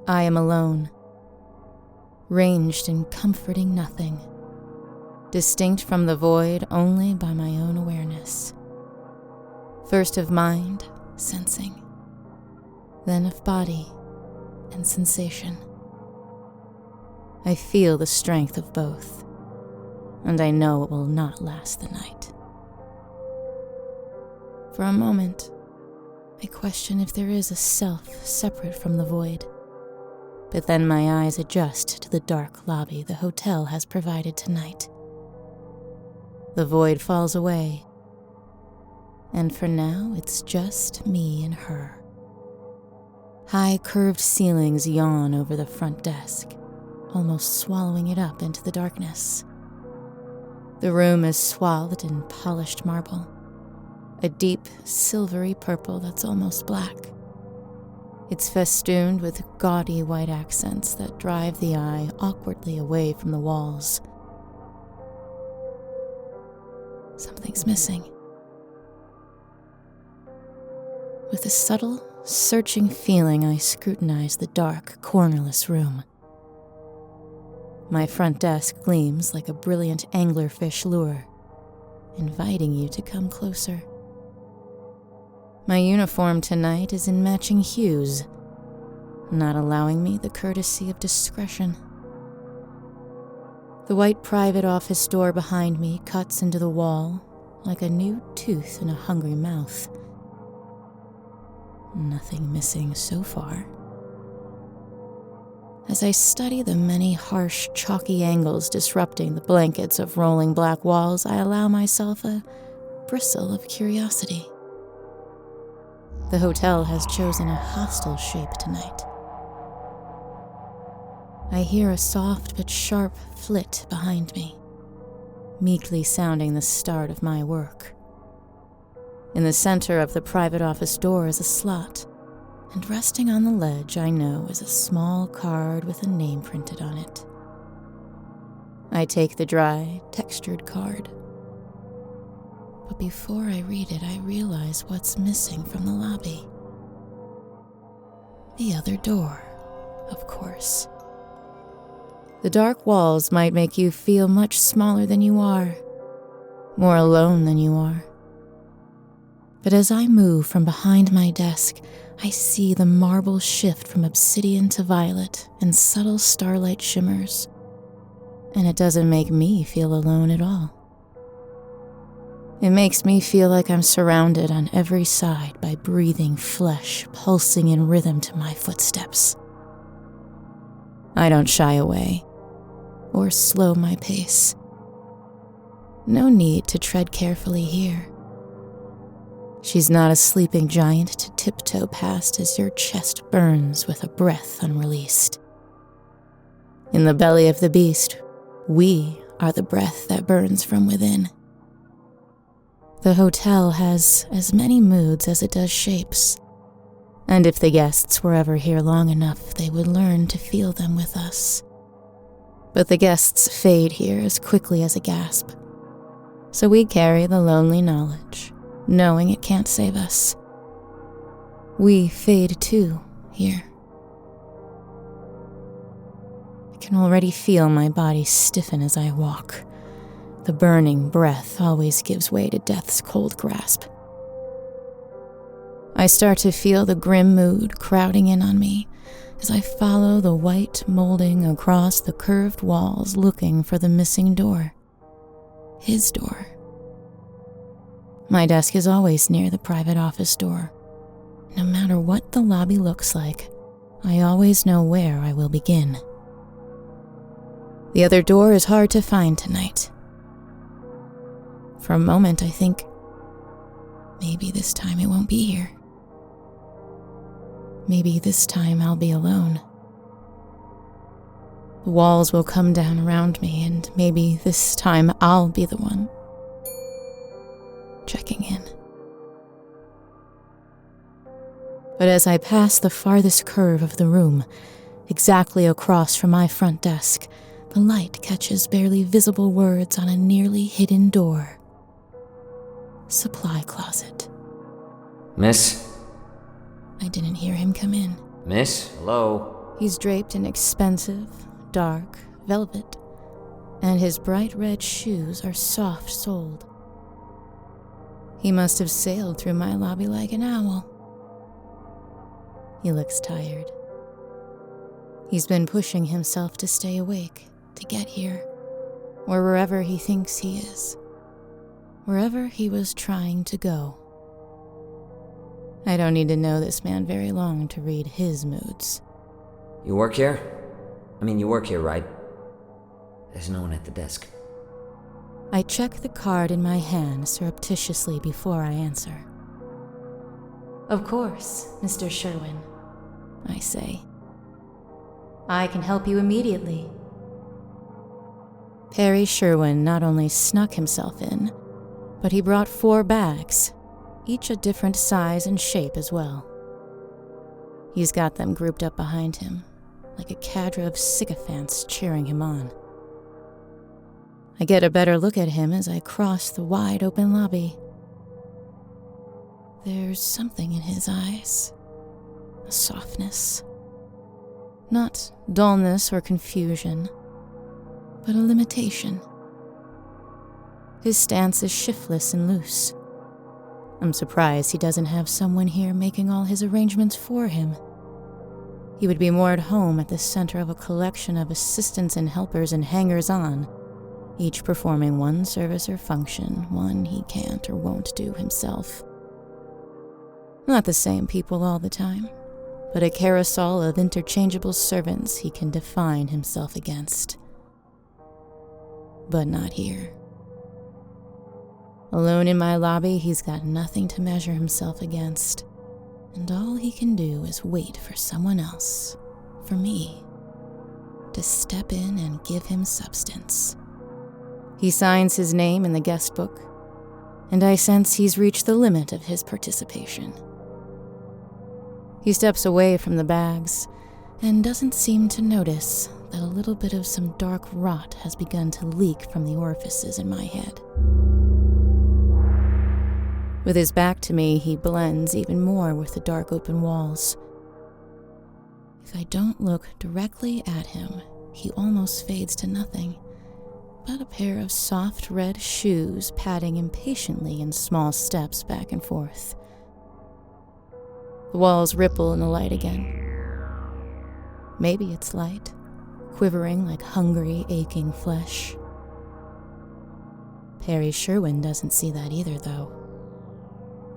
I am alone, ranged in comforting nothing, distinct from the void only by my own awareness. First of mind, sensing, then of body and sensation. I feel the strength of both, and I know it will not last the night. For a moment, I question if there is a self separate from the void, but then my eyes adjust to the dark lobby the hotel has provided tonight. The void falls away, and for now it's just me and her. High curved ceilings yawn over the front desk, almost swallowing it up into the darkness. The room is swathed in polished marble, a deep, silvery purple that's almost black. It's festooned with gaudy white accents that drive the eye awkwardly away from the walls. Something's missing. With a subtle, searching feeling, I scrutinize the dark, cornerless room. My front desk gleams like a brilliant anglerfish lure, inviting you to come closer. My uniform tonight is in matching hues, not allowing me the courtesy of discretion. The white private office door behind me cuts into the wall like a new tooth in a hungry mouth. Nothing missing so far. As I study the many harsh, chalky angles disrupting the blankets of rolling black walls, I allow myself a bristle of curiosity. The hotel has chosen a hostile shape tonight. I hear a soft but sharp flit behind me, meekly sounding the start of my work. In the center of the private office door is a slot, and resting on the ledge I know is a small card with a name printed on it. I take the dry, textured card. But before I read it, I realize what's missing from the lobby. The other door, of course. The dark walls might make you feel much smaller than you are, more alone than you are. But as I move from behind my desk, I see the marble shift from obsidian to violet and subtle starlight shimmers, and it doesn't make me feel alone at all. It makes me feel like I'm surrounded on every side by breathing flesh pulsing in rhythm to my footsteps. I don't shy away or slow my pace. No need to tread carefully here. She's not a sleeping giant to tiptoe past as your chest burns with a breath unreleased. In the belly of the beast, we are the breath that burns from within. The hotel has as many moods as it does shapes, and if the guests were ever here long enough, they would learn to feel them with us. But the guests fade here as quickly as a gasp, so we carry the lonely knowledge, knowing it can't save us. We fade too, here. I can already feel my body stiffen as I walk. The burning breath always gives way to death's cold grasp. I start to feel the grim mood crowding in on me as I follow the white molding across the curved walls looking for the missing door. His door. My desk is always near the private office door. No matter what the lobby looks like, I always know where I will begin. The other door is hard to find tonight. For a moment, I think, maybe this time it won't be here. Maybe this time I'll be alone. The walls will come down around me, and maybe this time I'll be the one checking in. But as I pass the farthest curve of the room, exactly across from my front desk, the light catches barely visible words on a nearly hidden door. Supply closet. Miss? I didn't hear him come in. Miss? Hello? He's draped in expensive, dark velvet, and his bright red shoes are soft-soled. He must have sailed through my lobby like an owl. He looks tired. He's been pushing himself to stay awake, to get here, or wherever he thinks he is, wherever he was trying to go. I don't need to know this man very long to read his moods. You work here? You work here, right? There's no one at the desk. I check the card in my hand surreptitiously before I answer. Of course, Mr. Sherwin, I say. I can help you immediately. Perry Sherwin not only snuck himself in, but he brought 4 bags, each a different size and shape as well. He's got them grouped up behind him, like a cadre of sycophants cheering him on. I get a better look at him as I cross the wide-open lobby. There's something in his eyes, a softness. Not dullness or confusion, but a limitation. His stance is shiftless and loose. I'm surprised he doesn't have someone here making all his arrangements for him. He would be more at home at the center of a collection of assistants and helpers and hangers-on, each performing one service or function, one he can't or won't do himself. Not the same people all the time, but a carousel of interchangeable servants he can define himself against. But not here. Alone in my lobby, he's got nothing to measure himself against, and all he can do is wait for someone else, for me, to step in and give him substance. He signs his name in the guest book, and I sense he's reached the limit of his participation. He steps away from the bags and doesn't seem to notice that a little bit of some dark rot has begun to leak from the orifices in my head. With his back to me, he blends even more with the dark open walls. If I don't look directly at him, he almost fades to nothing but a pair of soft red shoes padding impatiently in small steps back and forth. The walls ripple in the light again. Maybe it's light, quivering like hungry, aching flesh. Perry Sherwin doesn't see that either, though.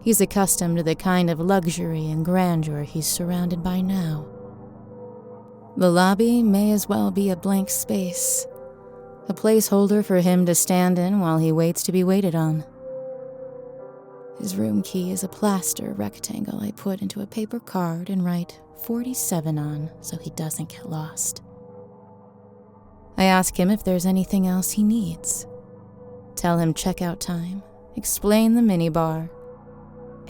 He's accustomed to the kind of luxury and grandeur he's surrounded by now. The lobby may as well be a blank space, a placeholder for him to stand in while he waits to be waited on. His room key is a plaster rectangle I put into a paper card and write 47 on so he doesn't get lost. I ask him if there's anything else he needs. Tell him checkout time, explain the minibar,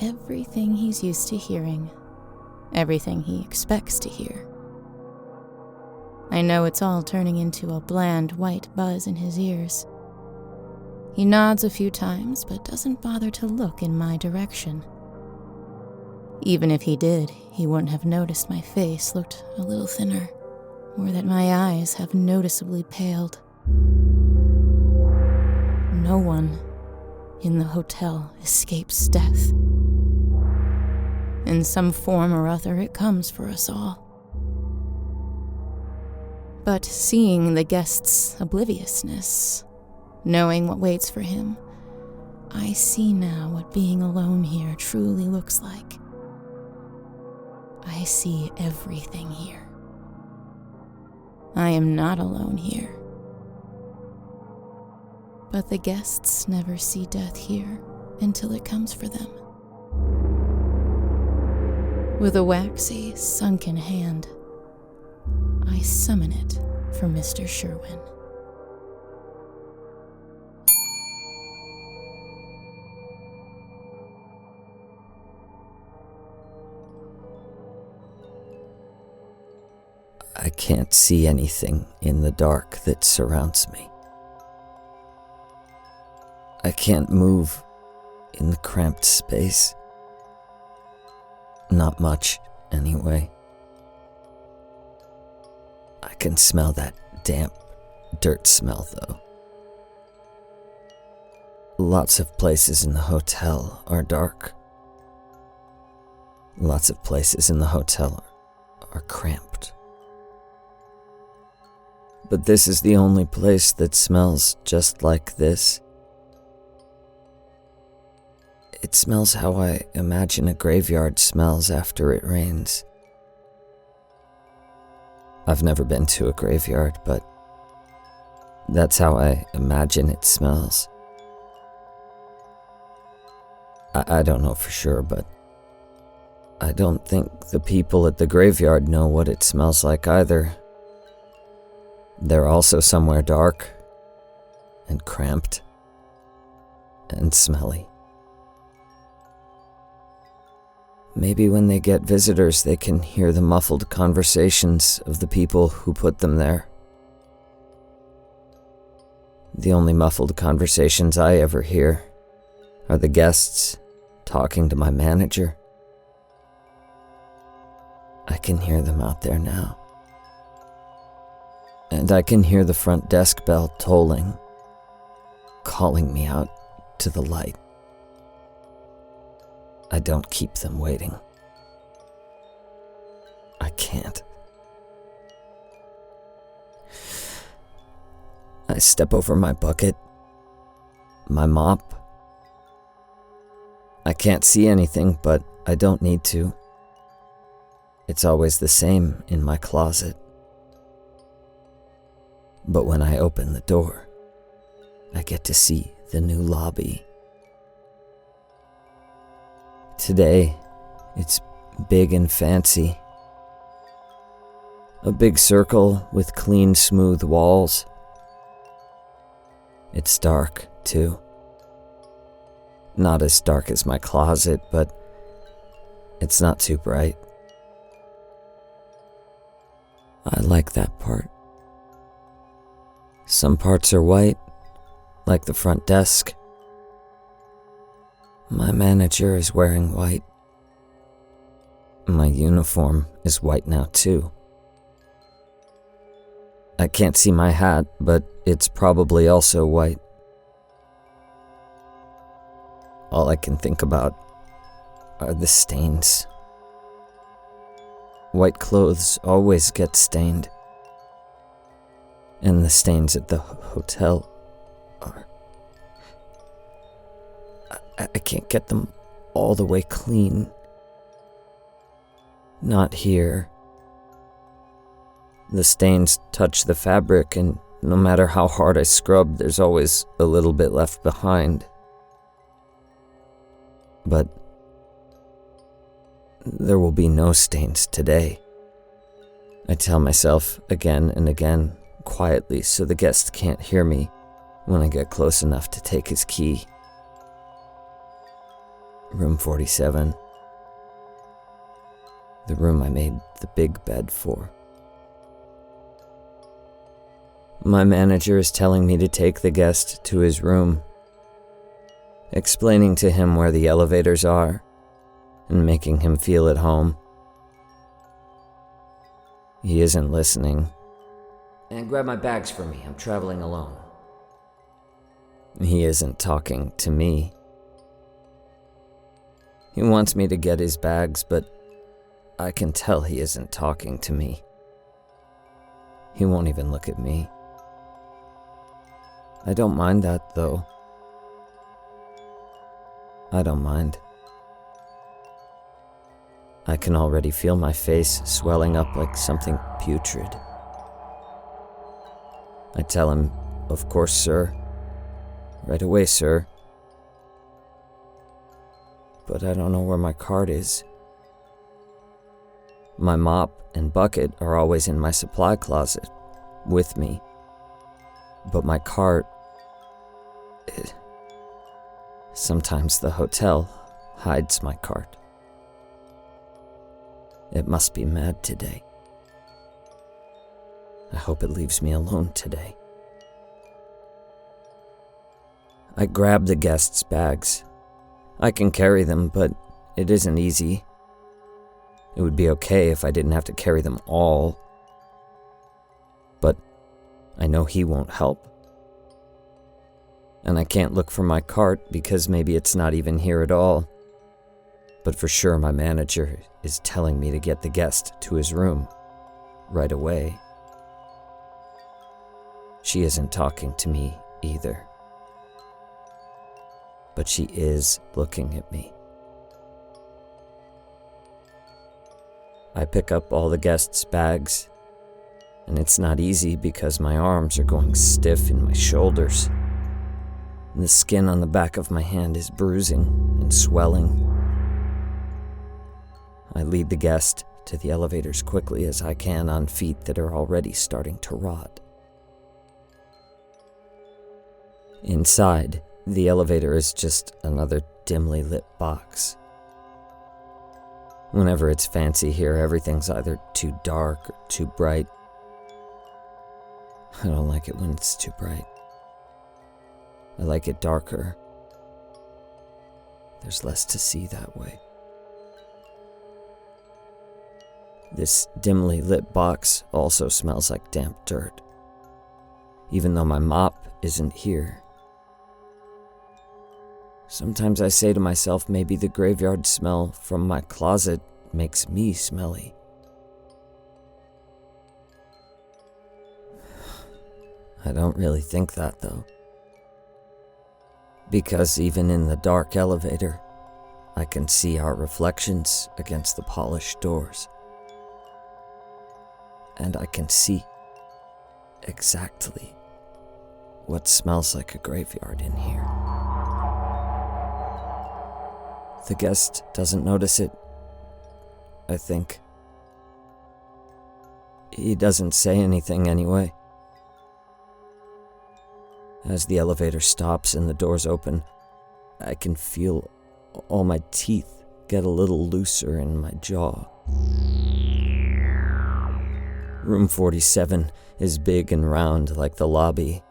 everything he's used to hearing, everything he expects to hear. I know it's all turning into a bland white buzz in his ears. He nods a few times, but doesn't bother to look in my direction. Even if he did, he wouldn't have noticed my face looked a little thinner, or that my eyes have noticeably paled. No one in the hotel escapes death. In some form or other, it comes for us all. But seeing the guest's obliviousness, knowing what waits for him, I see now what being alone here truly looks like. I see everything here. I am not alone here. But the guests never see death here until it comes for them. With a waxy, sunken hand, I summon it for Mr. Sherwin. I can't see anything in the dark that surrounds me. I can't move in the cramped space. Not much, anyway. I can smell that damp dirt smell, though. Lots of places in the hotel are dark. Lots of places in the hotel are cramped. But this is the only place that smells just like this. It smells how I imagine a graveyard smells after it rains. I've never been to a graveyard, but that's how I imagine it smells. I don't know for sure, but I don't think the people at the graveyard know what it smells like either. They're also somewhere dark and cramped and smelly. Maybe when they get visitors, they can hear the muffled conversations of the people who put them there. The only muffled conversations I ever hear are the guests talking to my manager. I can hear them out there now. And I can hear the front desk bell tolling, calling me out to the light. I don't keep them waiting. I can't. I step over my bucket, my mop. I can't see anything, but I don't need to. It's always the same in my closet. But when I open the door, I get to see the new lobby. Today, it's big and fancy. A big circle with clean, smooth walls. It's dark, too. Not as dark as my closet, but it's not too bright. I like that part. Some parts are white, like the front desk. My manager is wearing white. My uniform is white now, too. I can't see my hat, but it's probably also white. All I can think about are the stains. White clothes always get stained. And the stains at the hotel are... I can't get them all the way clean. Not here. The stains touch the fabric, and no matter how hard I scrub, there's always a little bit left behind. But there will be no stains today. I tell myself again and again, quietly, so the guest can't hear me when I get close enough to take his key. Room 47. The room I made the big bed for. My manager is telling me to take the guest to his room, explaining to him where the elevators are, and making him feel at home. He isn't listening. And grab my bags for me, I'm traveling alone. He isn't talking to me. He wants me to get his bags, but I can tell he isn't talking to me. He won't even look at me. I don't mind that, though. I don't mind. I can already feel my face swelling up like something putrid. I tell him, "Of course, sir. Right away, sir." But I don't know where my cart is. My mop and bucket are always in my supply closet, with me. But my cart... Sometimes the hotel hides my cart. It must be mad today. I hope it leaves me alone today. I grab the guests' bags. I can carry them, but it isn't easy. It would be okay if I didn't have to carry them all. but I know he won't help. And I can't look for my cart because maybe it's not even here at all. But for sure my manager is telling me to get the guest to his room right away. She isn't talking to me either. But she is looking at me. I pick up all the guests' bags, and it's not easy because my arms are going stiff in my shoulders. And the skin on the back of my hand is bruising and swelling. I lead the guest to the elevator as quickly as I can on feet that are already starting to rot. Inside, the elevator is just another dimly lit box. Whenever it's fancy here, everything's either too dark or too bright. I don't like it when it's too bright. I like it darker. There's less to see that way. This dimly lit box also smells like damp dirt, even though my mop isn't here. Sometimes I say to myself, maybe the graveyard smell from my closet makes me smelly. I don't really think that, though. Because even in the dark elevator, I can see our reflections against the polished doors. And I can see exactly what smells like a graveyard in here. The guest doesn't notice it, I think. He doesn't say anything anyway. As the elevator stops and the doors open, I can feel all my teeth get a little looser in my jaw. Room 47 is big and round like the lobby.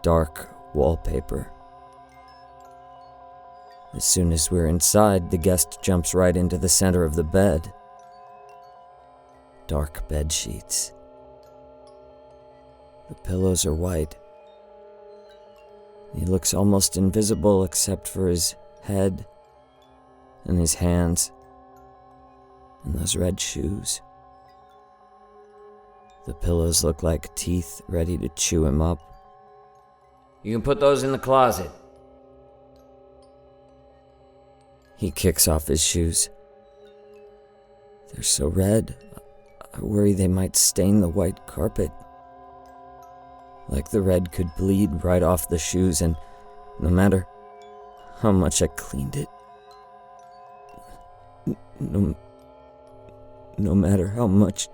Dark wallpaper. As soon as we're inside, the guest jumps right into the center of the bed. Dark bed sheets. The pillows are white. He looks almost invisible except for his head and his hands and those red shoes. The pillows look like teeth ready to chew him up. You can put those in the closet. He kicks off his shoes. They're so red, I worry they might stain the white carpet. Like the red could bleed right off the shoes, and no matter how much I cleaned it, no matter how much...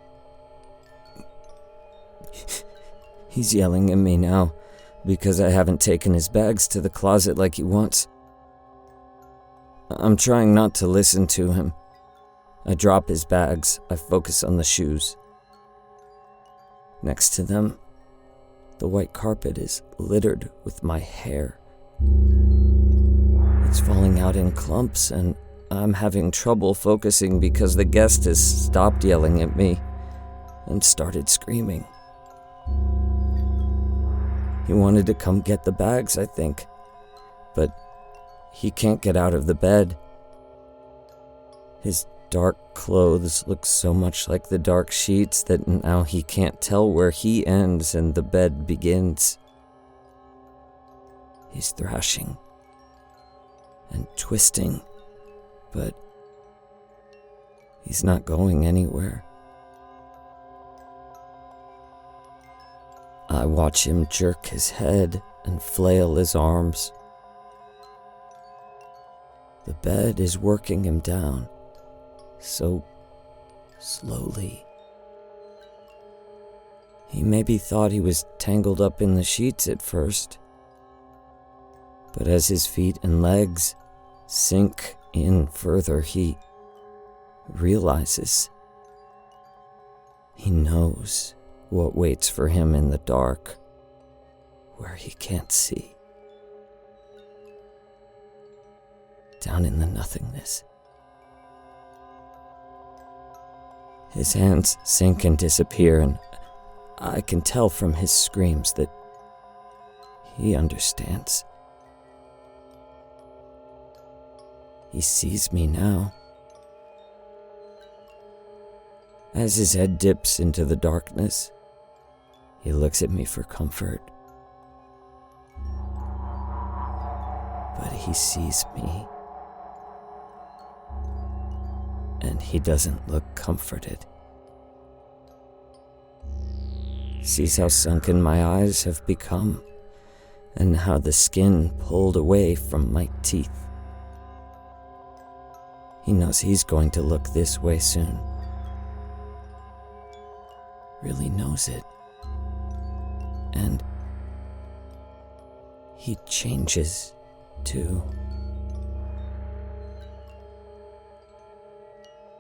He's yelling at me now because I haven't taken his bags to the closet like he wants. I'm trying not to listen to him. I drop his bags. I focus on the shoes. Next to them, the white carpet is littered with my hair. It's falling out in clumps, and I'm having trouble focusing because the guest has stopped yelling at me and started screaming. He wanted to come get the bags, I think, but he can't get out of the bed. His dark clothes look so much like the dark sheets that now he can't tell where he ends and the bed begins. He's thrashing and twisting, but he's not going anywhere. I watch him jerk his head and flail his arms. The bed is working him down, so slowly. He maybe thought he was tangled up in the sheets at first, but as his feet and legs sink in further, he realizes. He knows what waits for him in the dark, where he can't see. Down in the nothingness. His hands sink and disappear, and I can tell from his screams that he understands. He sees me now. As his head dips into the darkness, he looks at me for comfort. But he sees me, and he doesn't look comforted. Sees how sunken my eyes have become, and how the skin pulled away from my teeth. He knows he's going to look this way soon. Really knows it. And he changes, too.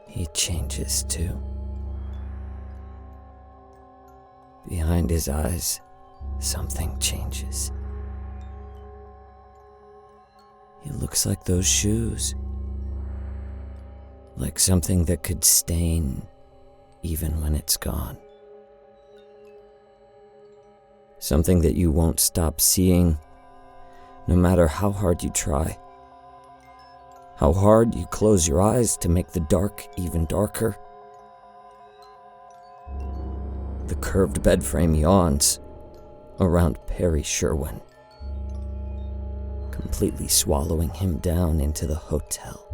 He changes, too. Behind his eyes, something changes. He looks like those shoes. Like something that could stain even when it's gone. Something that you won't stop seeing, no matter how hard you try. How hard you close your eyes to make the dark even darker. The curved bed frame yawns around Perry Sherwin, completely swallowing him down into the hotel.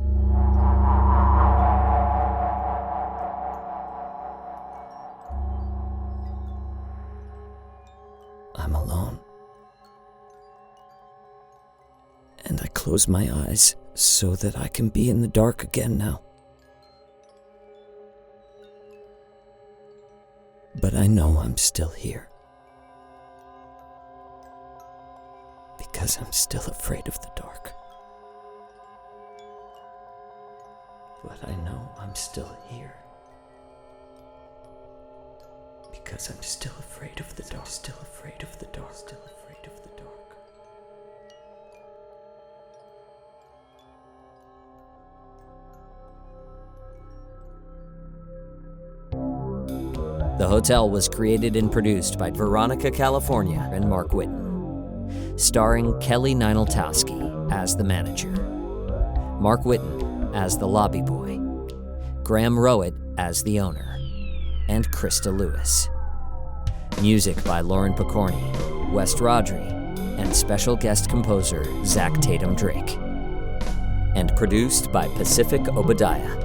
I'm alone. And I close my eyes so that I can be in the dark again now. But I know I'm still here. Because I'm still afraid of the dark. But I know I'm still here. Because I'm still afraid of the dark. Still afraid of the dark. Still afraid of the dark. The Hotel was created and produced by Veronica, California, and Mark Whitten, starring Kelly Nienaltowski as the manager, Mark Whitten as the lobby boy, Graham Rowat as the owner, and Christa Lewis. Music by Lauren Picorni, West Rodri, and special guest composer Zach Tatom-Drake. And produced by Pacific Obadiah.